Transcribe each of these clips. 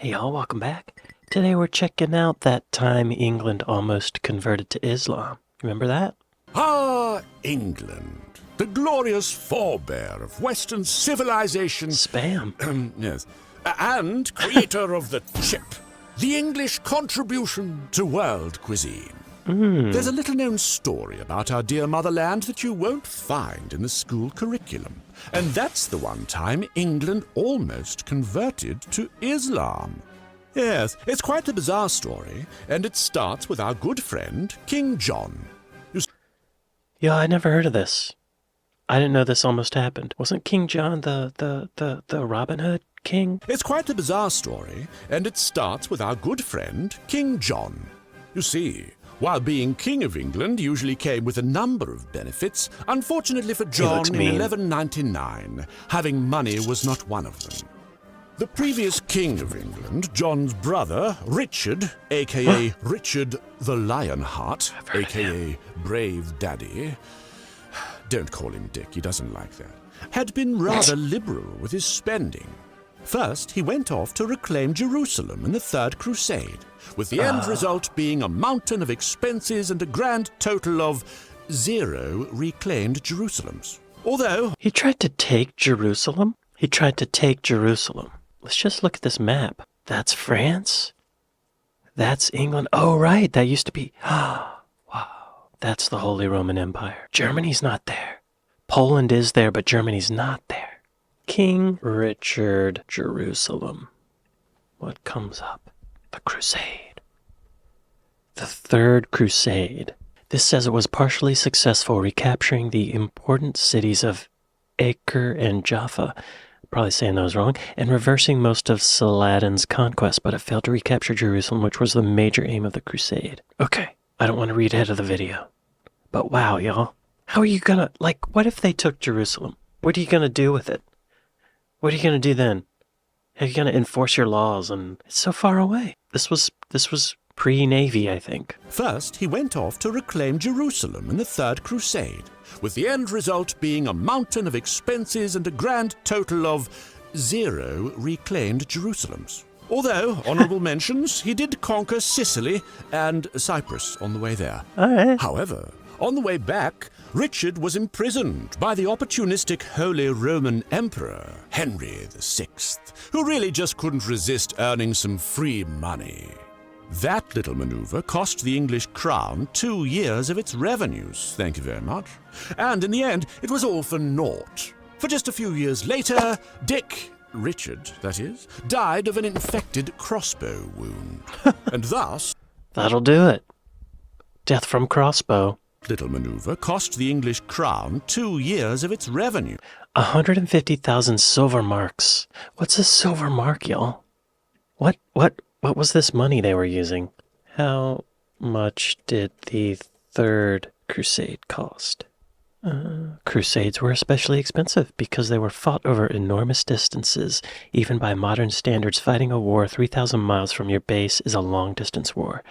Hey y'all, welcome back. Today we're checking out that time England almost converted to Islam. Remember that? Ah, England, the glorious forebear of Western civilization. Spam. Yes. And creator of the chip, the English contribution to world cuisine. There's a little-known story about our dear motherland that you won't find in the school curriculum. And that's the one time England almost converted to Islam. Yes, it's quite the bizarre story, and it starts with our good friend, King John. Yeah, I never heard of this. I didn't know this almost happened. Wasn't King John the Robin Hood king? It's quite the bizarre story, and it starts with our good friend, King John. You see, while being King of England usually came with a number of benefits, unfortunately for John in 1199, having money was not one of them. The previous King of England, John's brother, Richard, a.k.a. Richard the Lionheart, a.k.a. Brave Daddy, don't call him Dick, he doesn't like that, had been rather liberal with his spending. First, he went off to reclaim Jerusalem in the Third Crusade, with the end result being a mountain of expenses and a grand total of 0 reclaimed Jerusalems. Although He tried to take Jerusalem? Let's just look at this map. That's France? That's England? Oh, right, that used to be... Wow, that's the Holy Roman Empire. Germany's not there. Poland is there, but Germany's not there. King Richard, Jerusalem. What comes up? The Crusade. The Third Crusade. This says it was partially successful, recapturing the important cities of Acre and Jaffa, probably saying those wrong, and reversing most of Saladin's conquest, but it failed to recapture Jerusalem, which was the major aim of the crusade. Okay, I don't want to read ahead of the video. But wow, y'all. How are you gonna, what if they took Jerusalem? What are you gonna do with it? What are you gonna do then? How are you gonna enforce your laws? And it's so far away. This was pre-Navy, I think. first he went off to reclaim Jerusalem in the Third Crusade, with the end result being a mountain of expenses and a grand total of 0 reclaimed Jerusalems. Although, honourable mentions, he did conquer Sicily and Cyprus on the way there. All right. However, on the way back, Richard was imprisoned by the opportunistic Holy Roman Emperor, Henry VI, who really just couldn't resist earning some free money. That little maneuver cost the English crown 2 years of its revenues, thank you very much. And in the end, it was all for naught. For just a few years later, Richard, that is, died of an infected crossbow wound. And thus... That'll do it. Death from crossbow. Little maneuver cost the English crown 2 years of its revenue. 150,000 silver marks. What's a silver mark, y'all? What was this money they were using? How much did the Third Crusade cost? Crusades were especially expensive because they were fought over enormous distances. Even by modern standards, fighting a war 3,000 miles from your base is a long-distance war.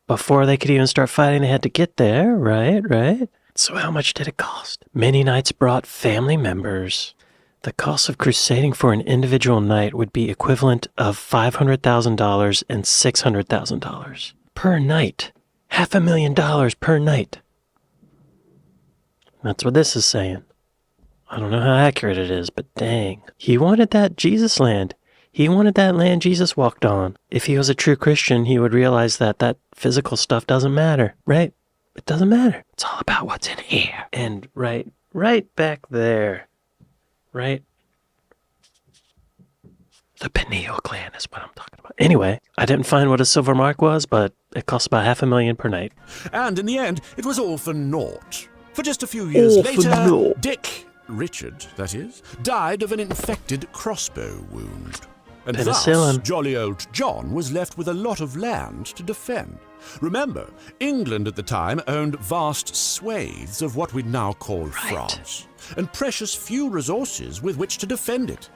Before they could even start fighting, they had to get there, right? So how much did it cost? Many knights brought family members. The cost of crusading for an individual knight would be equivalent of $500,000 and $600,000 per knight. $500,000 per knight. That's what this is saying. I don't know how accurate it is, but dang. He wanted that Jesus land. He wanted that land Jesus walked on. If he was a true Christian, he would realize that physical stuff doesn't matter, right? It doesn't matter. It's all about what's in here. And right back there, right? The pineal gland is what I'm talking about. Anyway, I didn't find what a silver mark was, but it cost about $500,000 per night. And in the end, it was all for naught. For just a few years later, Richard, that is, died of an infected crossbow wound. And Penicillin. thus, jolly old John was left with a lot of land to defend. Remember, England at the time owned vast swathes of what we now call France, and precious few resources with which to defend it.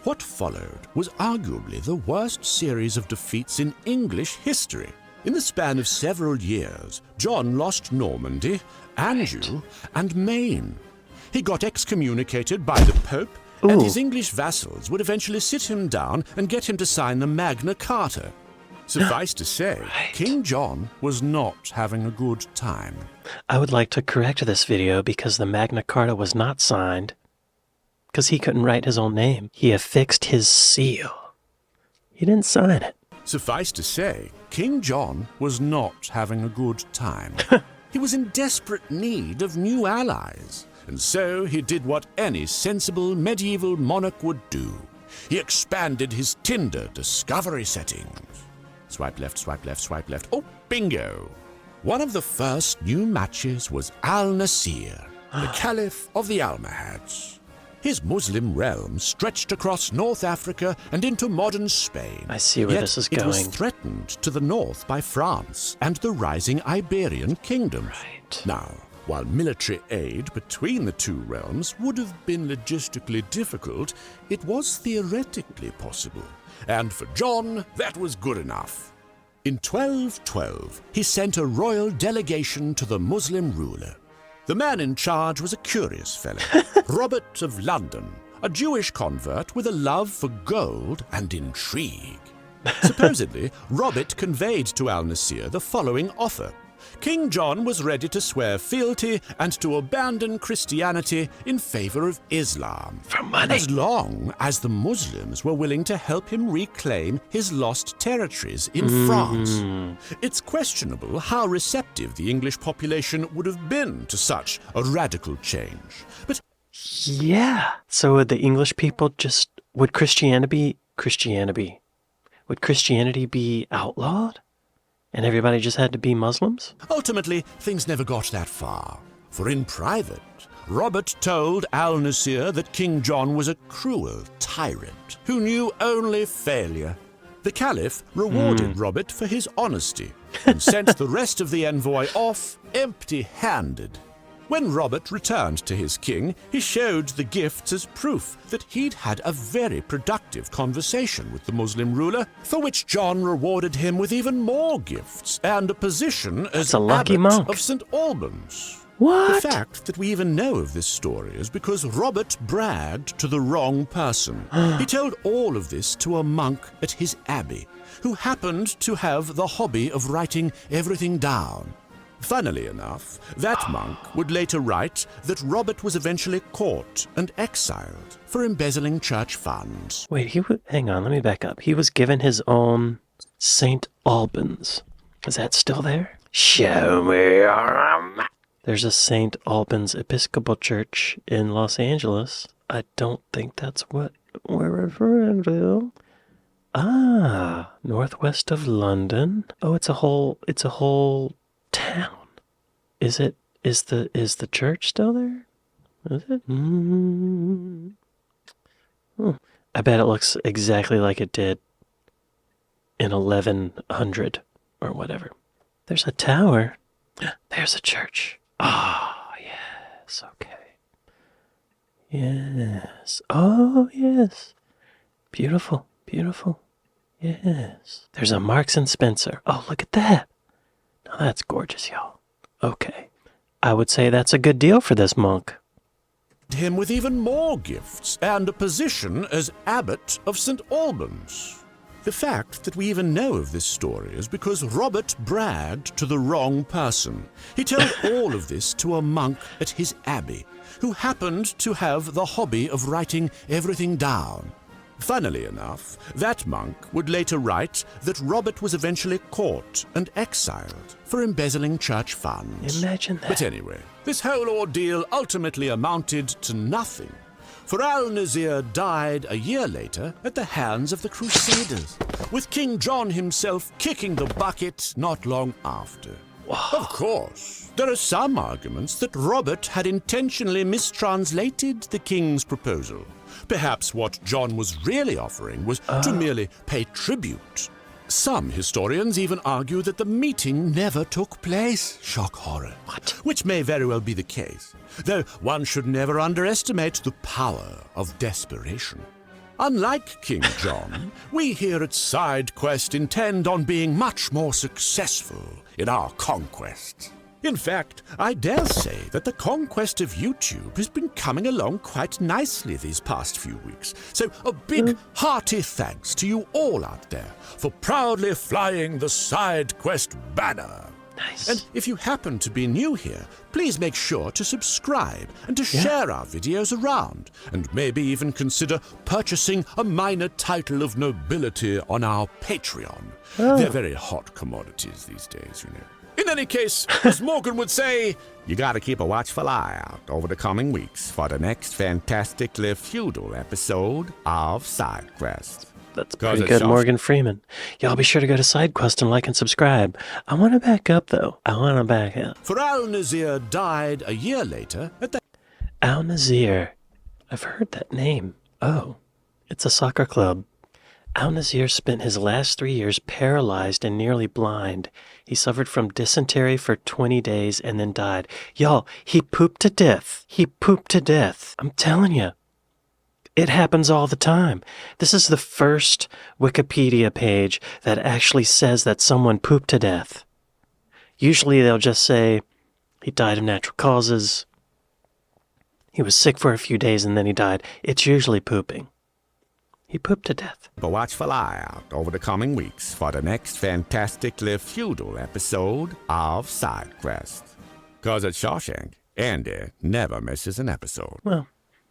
What followed was arguably the worst series of defeats in English history. In the span of several years, John lost Normandy, Anjou, and Maine. He got excommunicated by the Pope and his English vassals would eventually sit him down and get him to sign the Magna Carta. Suffice to say, King John was not having a good time. I would like to correct this video because the Magna Carta was not signed because he couldn't write his own name. He affixed his seal. He didn't sign it. Suffice to say, King John was not having a good time. He was in desperate need of new allies, and so he did what any sensible medieval monarch would do. He expanded his Tinder discovery settings. Swipe left, swipe left, swipe left. Oh, bingo! One of the first new matches was Al-Nasir, the Caliph of the Almohads. His Muslim realm stretched across North Africa and into modern Spain. I see where this is going. It was threatened to the north by France and the rising Iberian kingdoms. Right. Now, while military aid between the two realms would have been logistically difficult, it was theoretically possible. And for John, that was good enough. In 1212, he sent a royal delegation to the Muslim ruler. The man in charge was a curious fellow, Robert of London, a Jewish convert with a love for gold and intrigue. Supposedly, Robert conveyed to Al-Nasir the following offer. King John was ready to swear fealty and to abandon Christianity in favor of Islam, for money, as long as the Muslims were willing to help him reclaim his lost territories in France. It's questionable how receptive the English population would have been to such a radical change. But yeah, so would the English people would Christianity be outlawed? And everybody just had to be Muslims? Ultimately, things never got that far. For in private, Robert told Al-Nasir that King John was a cruel tyrant who knew only failure. The Caliph rewarded Robert for his honesty and sent the rest of the envoy off empty-handed. When Robert returned to his king, he showed the gifts as proof that he'd had a very productive conversation with the Muslim ruler, for which John rewarded him with even more gifts and a position as a lucky Abbot monk of St. Albans. What? The fact that we even know of this story is because Robert bragged to the wrong person. He told all of this to a monk at his abbey, who happened to have the hobby of writing everything down. Funnily enough, that monk would later write that Robert was eventually caught and exiled for embezzling church funds. Wait, hang on, let me back up. He was given his own St. Albans. Is that still there? Show me your map. There's a St. Albans Episcopal Church in Los Angeles. I don't think that's what we're referring to. Ah, northwest of London. Oh, it's a whole town. Is the church still there? Is it? I bet it looks exactly like it did in 1100 or whatever. There's a tower. There's a church. Oh, yes. Okay. Yes. Oh, yes. Beautiful. Beautiful. Yes. There's a Marks and Spencer. Oh, look at that. Now that's gorgeous, y'all. Okay. I would say that's a good deal for this monk. Him with even more gifts and a position as Abbot of St. Albans. The fact that we even know of this story is because Robert bragged to the wrong person. He told all of this to a monk at his abbey, who happened to have the hobby of writing everything down. Funnily enough, that monk would later write that Robert was eventually caught and exiled for embezzling church funds. Imagine that. But anyway, this whole ordeal ultimately amounted to nothing, for Al-Nasir died a year later at the hands of the Crusaders, with King John himself kicking the bucket not long after. Wow. Of course, there are some arguments that Robert had intentionally mistranslated the king's proposal. Perhaps what John was really offering was to merely pay tribute. Some historians even argue that the meeting never took place. Shock horror. What? Which may very well be the case, though one should never underestimate the power of desperation. Unlike King John, we here at SideQuest intend on being much more successful in our conquest. In fact, I dare say that the conquest of YouTube has been coming along quite nicely these past few weeks. So a big, hearty thanks to you all out there for proudly flying the side quest banner. Nice. And if you happen to be new here, please make sure to subscribe and to share our videos around, and maybe even consider purchasing a minor title of nobility on our Patreon. They're very hot commodities these days, you know. In any case, as Morgan would say, you gotta keep a watchful eye out over the coming weeks for the next fantastically feudal episode of Side Quest. That's pretty good, Morgan Freeman. Y'all be sure to go to SideQuest and like and subscribe. I want to back up, though. I want to back up. For Al-Nazir died a year later at the... Al-Nazir. I've heard that name. Oh, it's a soccer club. Al-Nazir spent his last 3 years paralyzed and nearly blind. He suffered from dysentery for 20 days and then died. Y'all, he pooped to death. He pooped to death. I'm telling you. It happens all the time. This is the first Wikipedia page that actually says that someone pooped to death. Usually they'll just say he died of natural causes. He was sick for a few days and then he died. It's usually pooping. He pooped to death. But watchful eye out over the coming weeks for the next fantastically feudal episode of Side Quest. 'Cause at Shawshank, Andy never misses an episode. Well...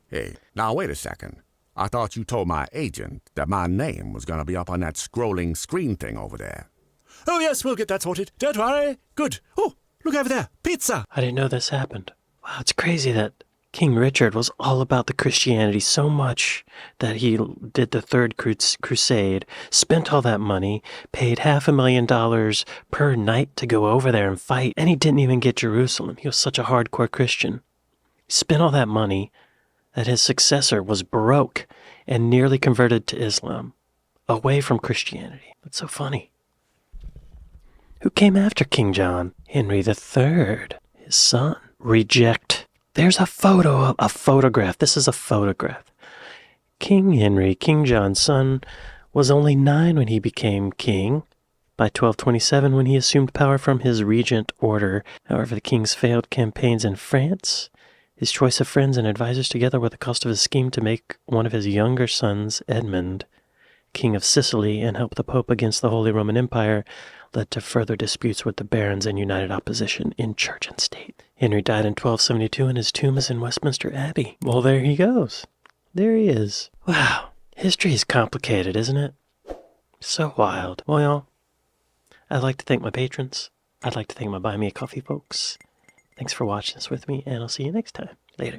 Hey, now wait a second. I thought you told my agent that my name was gonna be up on that scrolling screen thing over there. Oh yes, we'll get that sorted. Don't worry. Good. Oh, look over there. Pizza. I didn't know this happened. Wow, it's crazy that King Richard was all about the Christianity so much that he did the Third Crusade, spent all that money, paid $500,000 per night to go over there and fight, and he didn't even get Jerusalem. He was such a hardcore Christian. He spent all that money that his successor was broke and nearly converted to Islam, away from Christianity. That's so funny. Who came after King John? Henry III, his son. Reject. There's a photograph. This is a photograph. King Henry, King John's son, was only 9 when he became king. By 1227, when he assumed power from his regent order. However, the king's failed campaigns in France, his choice of friends and advisors, together with the cost of his scheme to make one of his younger sons, Edmund, king of Sicily, and help the Pope against the Holy Roman Empire, led to further disputes with the barons and united opposition in church and state. Henry died in 1272, and his tomb is in Westminster Abbey. Well, there he goes. There he is. Wow. History is complicated, isn't it? So wild. Well, y'all, I'd like to thank my patrons. I'd like to thank my Buy Me a Coffee folks. Thanks for watching this with me, and I'll see you next time. Later.